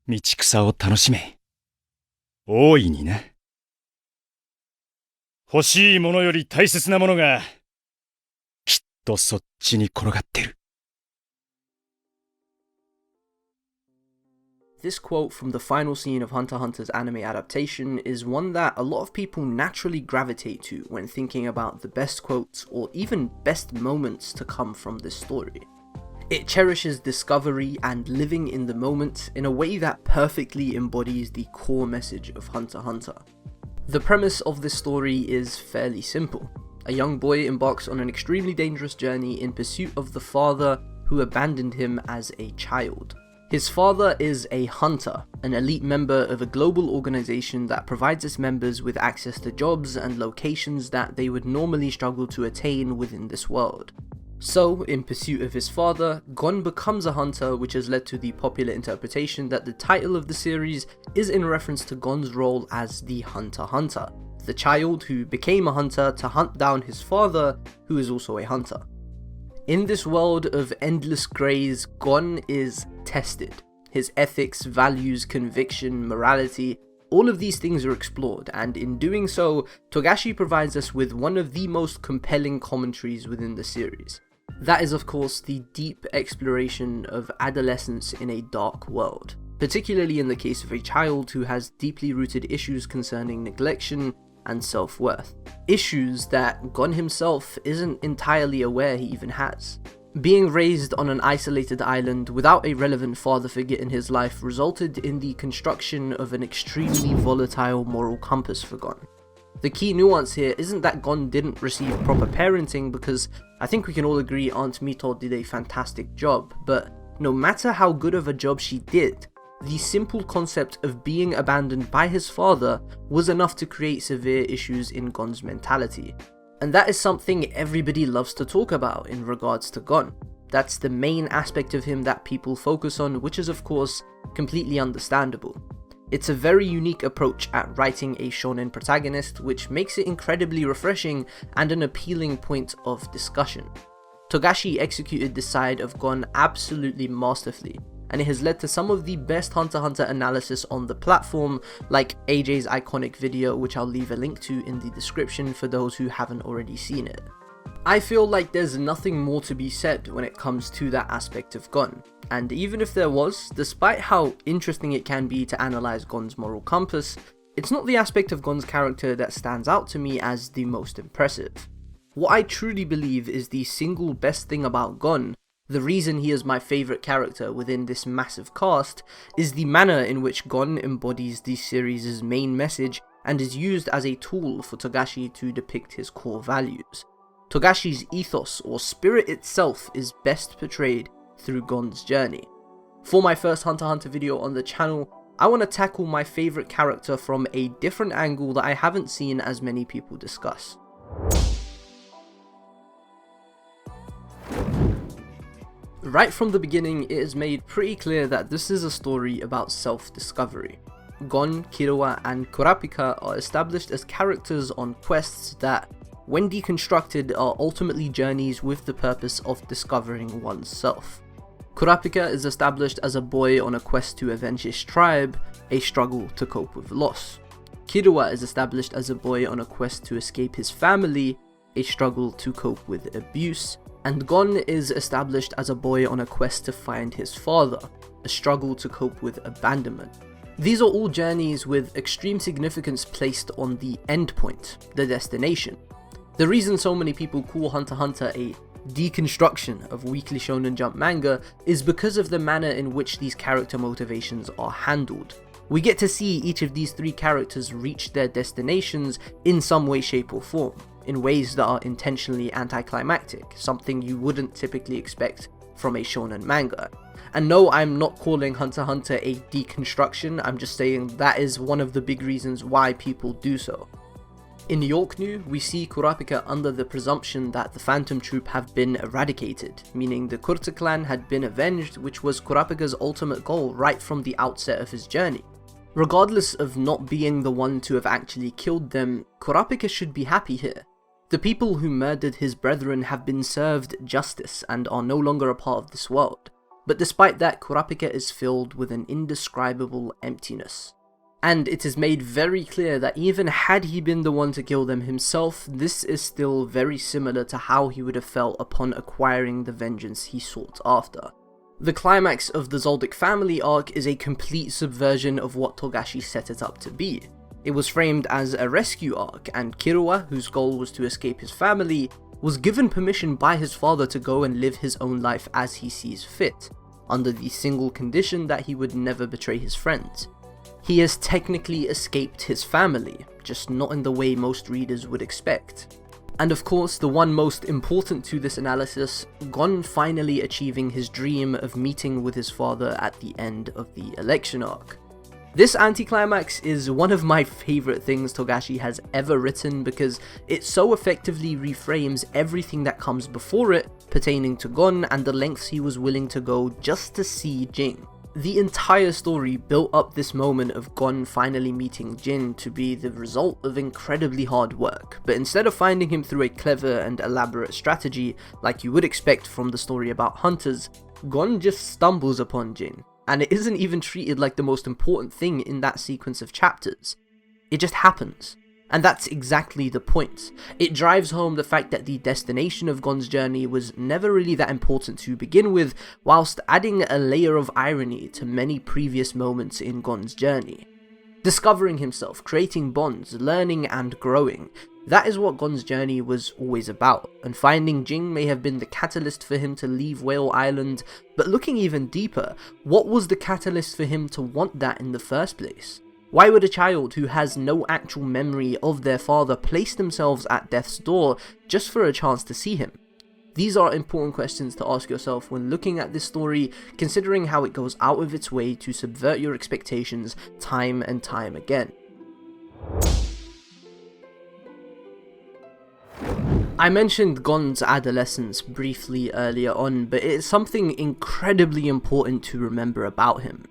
道草を楽しめ。大いにな。欲しいものより大切なものが、きっとそっちに転がってる。This quote from the final scene of Hunter x Hunter's anime adaptation is one that a lot of people naturally gravitate to when thinking about the best quotes or even best moments to come from this story. It cherishes discovery and living in the moment in a way that perfectly embodies the core message of Hunter x Hunter. The premise of this story is fairly simple. A young boy embarks on an extremely dangerous journey in pursuit of the father who abandoned him as a child. His father is a hunter, an elite member of a global organization that provides its members with access to jobs and locations that they would normally struggle to attain within this world. So, in pursuit of his father, Gon becomes a hunter, which has led to the popular interpretation that the title of the series is in reference to Gon's role as the Hunter Hunter, the child who became a hunter to hunt down his father, who is also a hunter. In this world of endless greys, Gon is tested. His ethics, values, conviction, morality, all of these things are explored, and in doing so, Togashi provides us with one of the most compelling commentaries within the series. That is, of course, the deep exploration of adolescence in a dark world, particularly in the case of a child who has deeply rooted issues concerning neglection and self-worth. Issues that Gon himself isn't entirely aware he even has. Being raised on an isolated island without a relevant father figure in his life resulted in the construction of an extremely volatile moral compass for Gon. The key nuance here isn't that Gon didn't receive proper parenting, because I think we can all agree Aunt Mito did a fantastic job, but no matter how good of a job she did, the simple concept of being abandoned by his father was enough to create severe issues in Gon's mentality. And that is something everybody loves to talk about in regards to Gon. That's the main aspect of him that people focus on, which is of course completely understandable. It's a very unique approach at writing a shonen protagonist, which makes it incredibly refreshing and an appealing point of discussion. Togashi executed this side of Gon absolutely masterfully, and it has led to some of the best Hunter x Hunter analysis on the platform, like AJ's iconic video, which I'll leave a link to in the description for those who haven't already seen it. I feel like there's nothing more to be said when it comes to that aspect of Gon, and even if there was, despite how interesting it can be to analyze Gon's moral compass, it's not the aspect of Gon's character that stands out to me as the most impressive. What I truly believe is the single best thing about Gon, the reason he is my favourite character within this massive cast, is the manner in which Gon embodies the series' main message and is used as a tool for Togashi to depict his core values. Togashi's ethos or spirit itself is best portrayed through Gon's journey. For my first Hunter x Hunter video on the channel, I want to tackle my favourite character from a different angle that I haven't seen as many people discuss. Right from the beginning, it is made pretty clear that this is a story about self-discovery. Gon, Killua, and Kurapika are established as characters on quests that, when deconstructed, are ultimately journeys with the purpose of discovering oneself. Kurapika is established as a boy on a quest to avenge his tribe, a struggle to cope with loss. Killua is established as a boy on a quest to escape his family, a struggle to cope with abuse. And Gon is established as a boy on a quest to find his father, a struggle to cope with abandonment. These are all journeys with extreme significance placed on the endpoint, the destination. The reason so many people call Hunter x Hunter a deconstruction of Weekly Shonen Jump manga is because of the manner in which these character motivations are handled. We get to see each of these three characters reach their destinations in some way, shape or form, in ways that are intentionally anticlimactic, something you wouldn't typically expect from a shonen manga. And no, I'm not calling Hunter x Hunter a deconstruction, I'm just saying that is one of the big reasons why people do so. In Yorknu, we see Kurapika under the presumption that the Phantom Troop have been eradicated, meaning the Kurta clan had been avenged, which was Kurapika's ultimate goal right from the outset of his journey. Regardless of not being the one to have actually killed them, Kurapika should be happy here. The people who murdered his brethren have been served justice and are no longer a part of this world. But despite that, Kurapika is filled with an indescribable emptiness. And it is made very clear that even had he been the one to kill them himself, this is still very similar to how he would have felt upon acquiring the vengeance he sought after. The climax of the Zoldyck family arc is a complete subversion of what Togashi set it up to be. It was framed as a rescue arc, and Killua, whose goal was to escape his family, was given permission by his father to go and live his own life as he sees fit, under the single condition that he would never betray his friends. He has technically escaped his family, just not in the way most readers would expect. And of course, the one most important to this analysis, Gon finally achieving his dream of meeting with his father at the end of the election arc. This anticlimax is one of my favourite things Togashi has ever written because it so effectively reframes everything that comes before it pertaining to Gon and the lengths he was willing to go just to see Ging. The entire story built up this moment of Gon finally meeting Jin to be the result of incredibly hard work, but instead of finding him through a clever and elaborate strategy like you would expect from the story about hunters, Gon just stumbles upon Jin, and it isn't even treated like the most important thing in that sequence of chapters. It just happens. And that's exactly the point. It drives home the fact that the destination of Gon's journey was never really that important to begin with, whilst adding a layer of irony to many previous moments in Gon's journey. Discovering himself, creating bonds, learning and growing. That is what Gon's journey was always about, and finding Ging may have been the catalyst for him to leave Whale Island, but looking even deeper, what was the catalyst for him to want that in the first place? Why would a child who has no actual memory of their father place themselves at death's door just for a chance to see him? These are important questions to ask yourself when looking at this story, considering how it goes out of its way to subvert your expectations time and time again. I mentioned Gon's adolescence briefly earlier on, but it is something incredibly important to remember about him.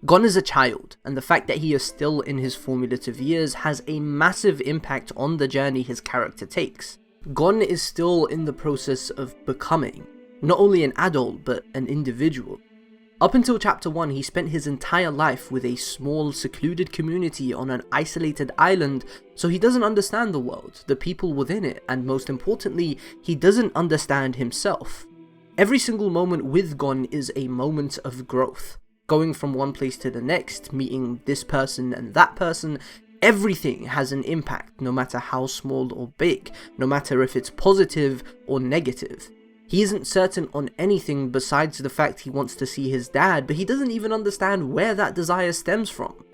Gon is a child, and the fact that he is still in his formative years has a massive impact on the journey his character takes. Gon is still in the process of becoming, not only an adult, but an individual. Up until chapter 1, he spent his entire life with a small, secluded community on an isolated island, so he doesn't understand the world, the people within it, and most importantly, he doesn't understand himself. Every single moment with Gon is a moment of growth. Going from one place to the next, meeting this person and that person, everything has an impact, no matter how small or big, no matter if it's positive or negative. He isn't certain on anything besides the fact he wants to see his dad, but he doesn't even understand where that desire stems from.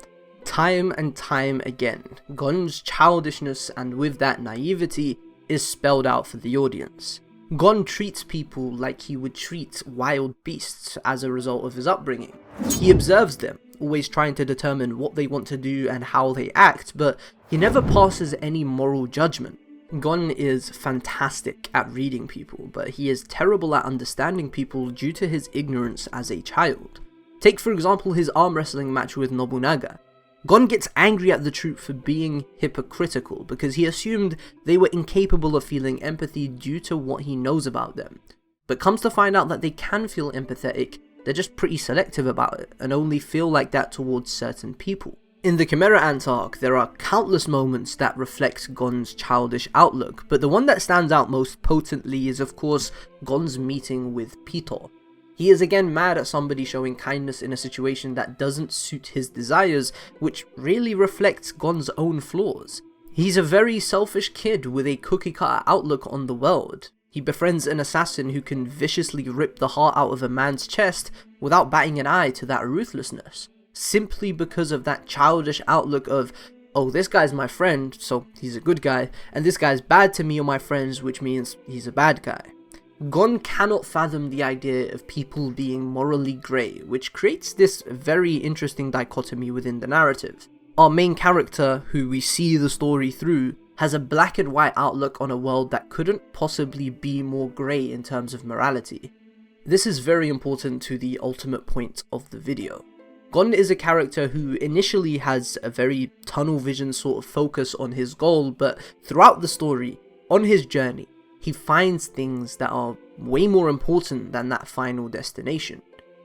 Time and time again, Gon's childishness and with that naivety is spelled out for the audience. Gon treats people like he would treat wild beasts as a result of his upbringing. He observes them, always trying to determine what they want to do and how they act, but he never passes any moral judgment. Gon is fantastic at reading people, but he is terrible at understanding people due to his ignorance as a child. Take for example his arm wrestling match with Nobunaga. Gon gets angry at the troop for being hypocritical because he assumed they were incapable of feeling empathy due to what he knows about them, but comes to find out that they can feel empathetic, they're just pretty selective about it and only feel like that towards certain people. In the Chimera Ant arc, there are countless moments that reflect Gon's childish outlook, but the one that stands out most potently is of course Gon's meeting with Pitou. He is again mad at somebody showing kindness in a situation that doesn't suit his desires, which really reflects Gon's own flaws. He's a very selfish kid with a cookie-cutter outlook on the world. He befriends an assassin who can viciously rip the heart out of a man's chest without batting an eye to that ruthlessness, simply because of that childish outlook of, oh, this guy's my friend, so he's a good guy, and this guy's bad to me or my friends, which means he's a bad guy. Gon cannot fathom the idea of people being morally grey, which creates this very interesting dichotomy within the narrative. Our main character, who we see the story through, has a black and white outlook on a world that couldn't possibly be more grey in terms of morality. This is very important to the ultimate point of the video. Gon is a character who initially has a very tunnel vision sort of focus on his goal, but throughout the story, on his journey, he finds things that are way more important than that final destination.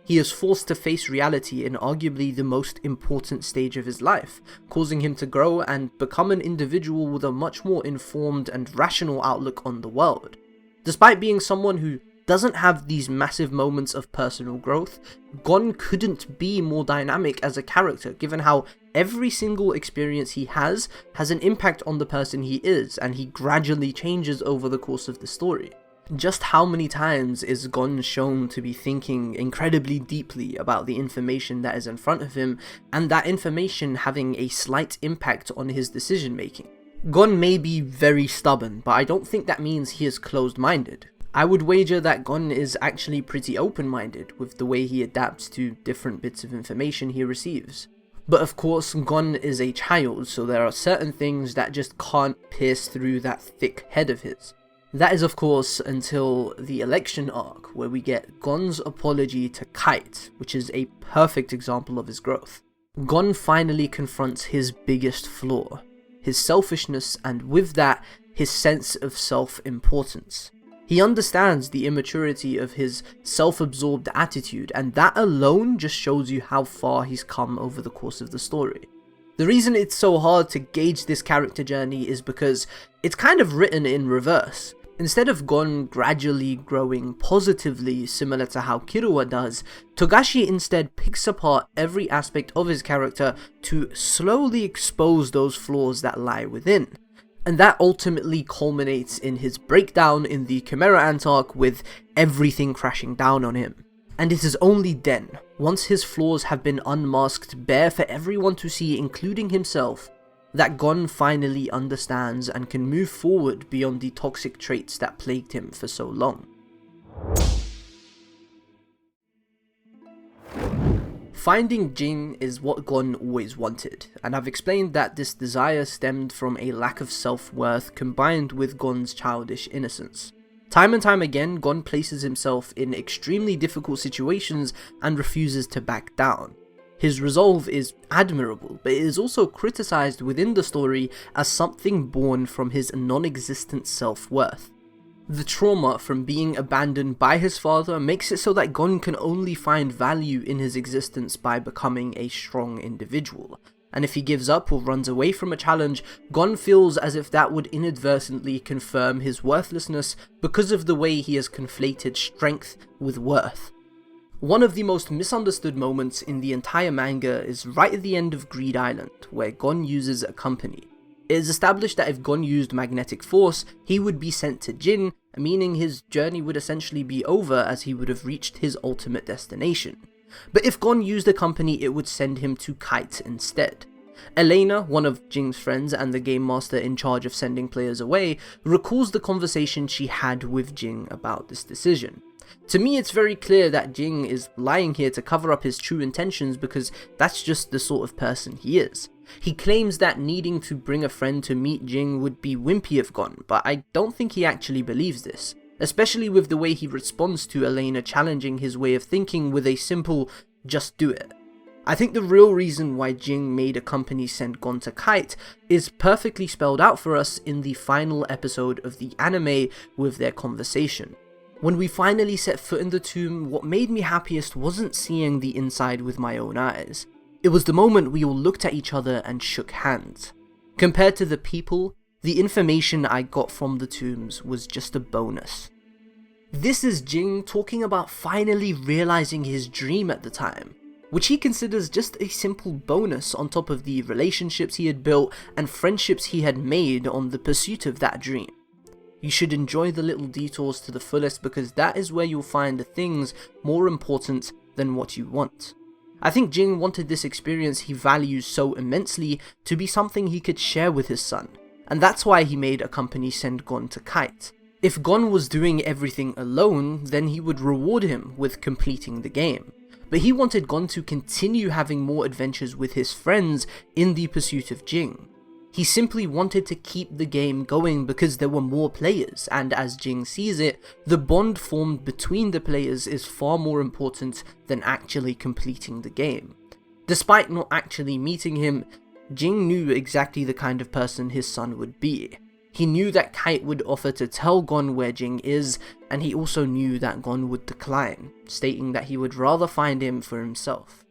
He is forced to face reality in arguably the most important stage of his life, causing him to grow and become an individual with a much more informed and rational outlook on the world. Despite being someone who doesn't have these massive moments of personal growth, Gon couldn't be more dynamic as a character, given how every single experience he has an impact on the person he is, and he gradually changes over the course of the story. Just how many times is Gon shown to be thinking incredibly deeply about the information that is in front of him, and that information having a slight impact on his decision making? Gon may be very stubborn, but I don't think that means he is closed-minded. I would wager that Gon is actually pretty open-minded with the way he adapts to different bits of information he receives. But of course, Gon is a child, so there are certain things that just can't pierce through that thick head of his. That is of course until the election arc, where we get Gon's apology to Kite, which is a perfect example of his growth. Gon finally confronts his biggest flaw, his selfishness, and with that, his sense of self-importance. He understands the immaturity of his self-absorbed attitude, and that alone just shows you how far he's come over the course of the story. The reason it's so hard to gauge this character journey is because it's kind of written in reverse. Instead of Gon gradually growing positively, similar to how Killua does, Togashi instead picks apart every aspect of his character to slowly expose those flaws that lie within. And that ultimately culminates in his breakdown in the Chimera Ant arc, with everything crashing down on him. And it is only then, once his flaws have been unmasked bare for everyone to see, including himself, that Gon finally understands and can move forward beyond the toxic traits that plagued him for so long. Finding Ging is what Gon always wanted, and I've explained that this desire stemmed from a lack of self-worth combined with Gon's childish innocence. Time and time again, Gon places himself in extremely difficult situations and refuses to back down. His resolve is admirable, but it is also criticized within the story as something born from his non-existent self-worth. The trauma from being abandoned by his father makes it so that Gon can only find value in his existence by becoming a strong individual, and if he gives up or runs away from a challenge, Gon feels as if that would inadvertently confirm his worthlessness because of the way he has conflated strength with worth. One of the most misunderstood moments in the entire manga is right at the end of Greed Island, where Gon uses a company. It is established that if Gon used magnetic force, he would be sent to Jin, meaning his journey would essentially be over as he would have reached his ultimate destination. But if Gon used a company, it would send him to Kite instead. Elena, one of Jing's friends and the game master in charge of sending players away, recalls the conversation she had with Jing about this decision. To me, it's very clear that Ging is lying here to cover up his true intentions because that's just the sort of person he is. He claims that needing to bring a friend to meet Ging would be wimpy of Gon, but I don't think he actually believes this, especially with the way he responds to Elena challenging his way of thinking with a simple, just do it. I think the real reason why Ging made a company send Gon to Kite is perfectly spelled out for us in the final episode of the anime with their conversation. When we finally set foot in the tomb, what made me happiest wasn't seeing the inside with my own eyes. It was the moment we all looked at each other and shook hands. Compared to the people, the information I got from the tombs was just a bonus. This is Ging talking about finally realizing his dream at the time, which he considers just a simple bonus on top of the relationships he had built and friendships he had made on the pursuit of that dream. You should enjoy the little detours to the fullest because that is where you'll find the things more important than what you want. I think Ging wanted this experience he values so immensely to be something he could share with his son, and that's why he made a company send Gon to Kite. If Gon was doing everything alone, then he would reward him with completing the game. But he wanted Gon to continue having more adventures with his friends in the pursuit of Ging. He simply wanted to keep the game going because there were more players, and as Ging sees it, the bond formed between the players is far more important than actually completing the game. Despite not actually meeting him, Ging knew exactly the kind of person his son would be. He knew that Kite would offer to tell Gon where Ging is, and he also knew that Gon would decline, stating that he would rather find him for himself.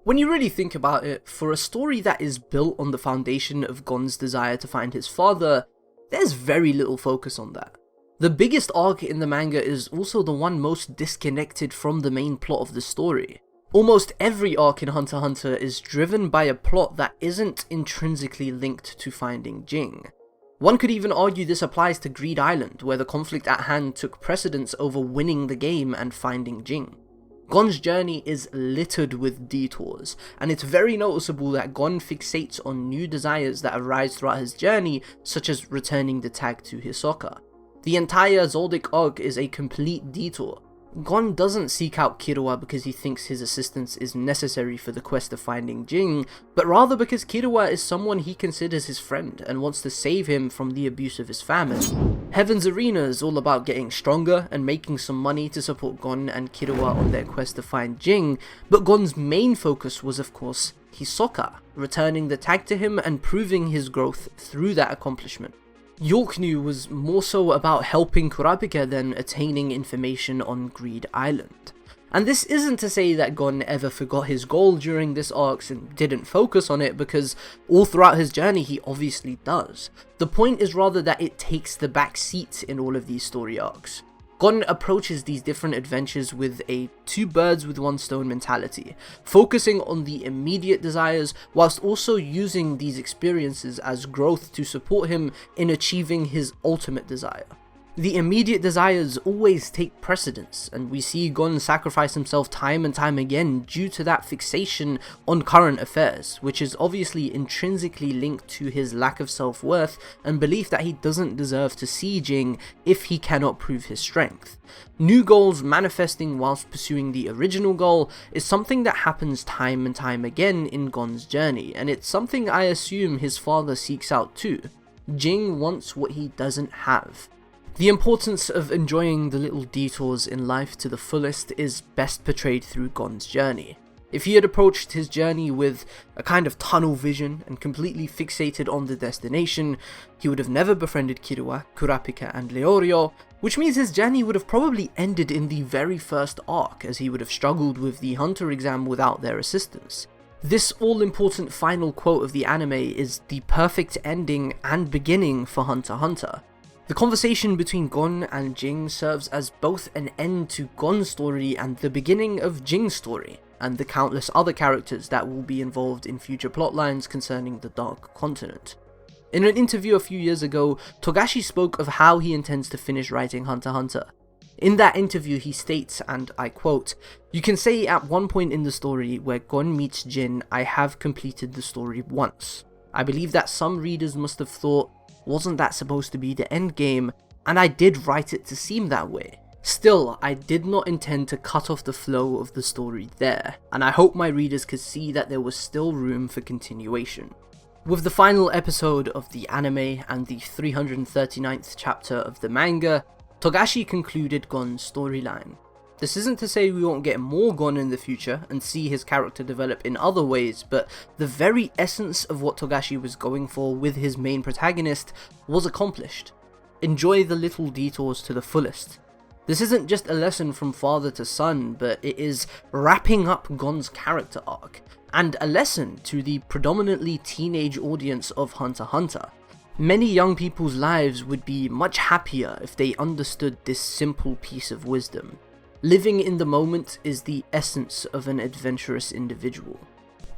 When you really think about it, for a story that is built on the foundation of Gon's desire to find his father, there's very little focus on that. The biggest arc in the manga is also the one most disconnected from the main plot of the story. Almost every arc in Hunter x Hunter is driven by a plot that isn't intrinsically linked to finding Ging. One could even argue this applies to Greed Island, where the conflict at hand took precedence over winning the game and finding Ging. Gon's journey is littered with detours, and it's very noticeable that Gon fixates on new desires that arise throughout his journey, such as returning the tag to Hisoka. The entire Zoldyck arc is a complete detour. Gon doesn't seek out Killua because he thinks his assistance is necessary for the quest of finding Ging, but rather because Killua is someone he considers his friend and wants to save him from the abuse of his family. Heaven's Arena is all about getting stronger and making some money to support Gon and Killua on their quest to find Ging, but Gon's main focus was of course Hisoka, returning the tag to him and proving his growth through that accomplishment. Yorknew was more so about helping Kurapika than attaining information on Greed Island. And this isn't to say that Gon ever forgot his goal during this arc and didn't focus on it, because all throughout his journey he obviously does. The point is rather that it takes the back seat in all of these story arcs. Gon approaches these different adventures with a two birds with one stone mentality, focusing on the immediate desires whilst also using these experiences as growth to support him in achieving his ultimate desire. The immediate desires always take precedence, and we see Gon sacrifice himself time and time again due to that fixation on current affairs, which is obviously intrinsically linked to his lack of self-worth and belief that he doesn't deserve to see Ging if he cannot prove his strength. New goals manifesting whilst pursuing the original goal is something that happens time and time again in Gon's journey, and it's something I assume his father seeks out too. Ging wants what he doesn't have. The importance of enjoying the little detours in life to the fullest is best portrayed through Gon's journey. If he had approached his journey with a kind of tunnel vision and completely fixated on the destination, he would have never befriended Killua, Kurapika and Leorio, which means his journey would have probably ended in the very first arc, as he would have struggled with the Hunter exam without their assistance. This all-important final quote of the anime is the perfect ending and beginning for Hunter x Hunter. The conversation between Gon and Ging serves as both an end to Gon's story and the beginning of Jing's story, and the countless other characters that will be involved in future plotlines concerning the Dark Continent. In an interview a few years ago, Togashi spoke of how he intends to finish writing Hunter x Hunter. In that interview he states, and I quote, "You can say at one point in the story where Gon meets Jin, I have completed the story once. I believe that some readers must have thought, wasn't that supposed to be the end game? And I did write it to seem that way. Still, I did not intend to cut off the flow of the story there, and I hope my readers could see that there was still room for continuation." With the final episode of the anime and the 339th chapter of the manga, Togashi concluded Gon's storyline. This isn't to say we won't get more Gon in the future and see his character develop in other ways, but the very essence of what Togashi was going for with his main protagonist was accomplished. Enjoy the little detours to the fullest. This isn't just a lesson from father to son, but it is wrapping up Gon's character arc, and a lesson to the predominantly teenage audience of Hunter x Hunter. Many young people's lives would be much happier if they understood this simple piece of wisdom. Living in the moment is the essence of an adventurous individual.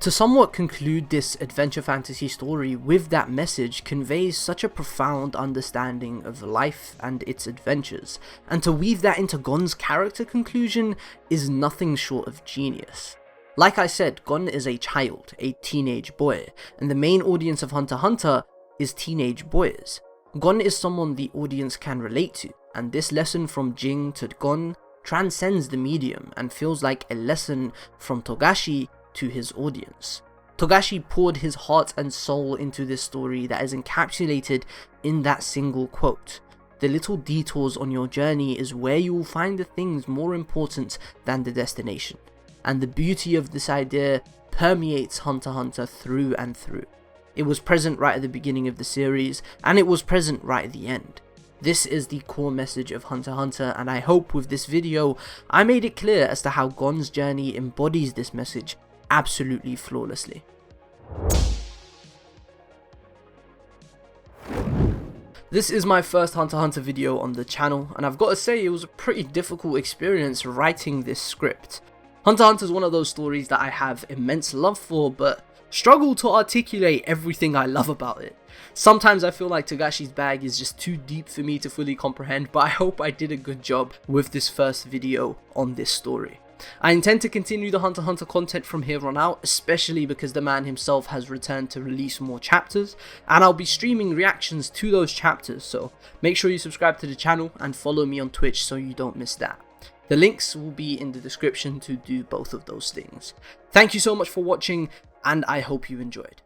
To somewhat conclude this adventure fantasy story with that message conveys such a profound understanding of life and its adventures, and to weave that into Gon's character conclusion is nothing short of genius. Like I said, Gon is a child, a teenage boy, and the main audience of Hunter x Hunter is teenage boys. Gon is someone the audience can relate to, and this lesson from Ging to Gon transcends the medium and feels like a lesson from Togashi to his audience. Togashi poured his heart and soul into this story that is encapsulated in that single quote. The little detours on your journey is where you will find the things more important than the destination. And the beauty of this idea permeates Hunter x Hunter through and through. It was present right at the beginning of the series, and it was present right at the end. This is the core message of Hunter x Hunter, and I hope with this video I made it clear as to how Gon's journey embodies this message absolutely flawlessly. This is my first Hunter x Hunter video on the channel, and I've got to say it was a pretty difficult experience writing this script. Hunter x Hunter is one of those stories that I have immense love for, but struggle to articulate everything I love about it. Sometimes I feel like Togashi's bag is just too deep for me to fully comprehend, but I hope I did a good job with this first video on this story. I intend to continue the Hunter x Hunter content from here on out, especially because the man himself has returned to release more chapters, and I'll be streaming reactions to those chapters, so make sure you subscribe to the channel and follow me on Twitch so you don't miss that. The links will be in the description to do both of those things. Thank you so much for watching, and I hope you enjoyed.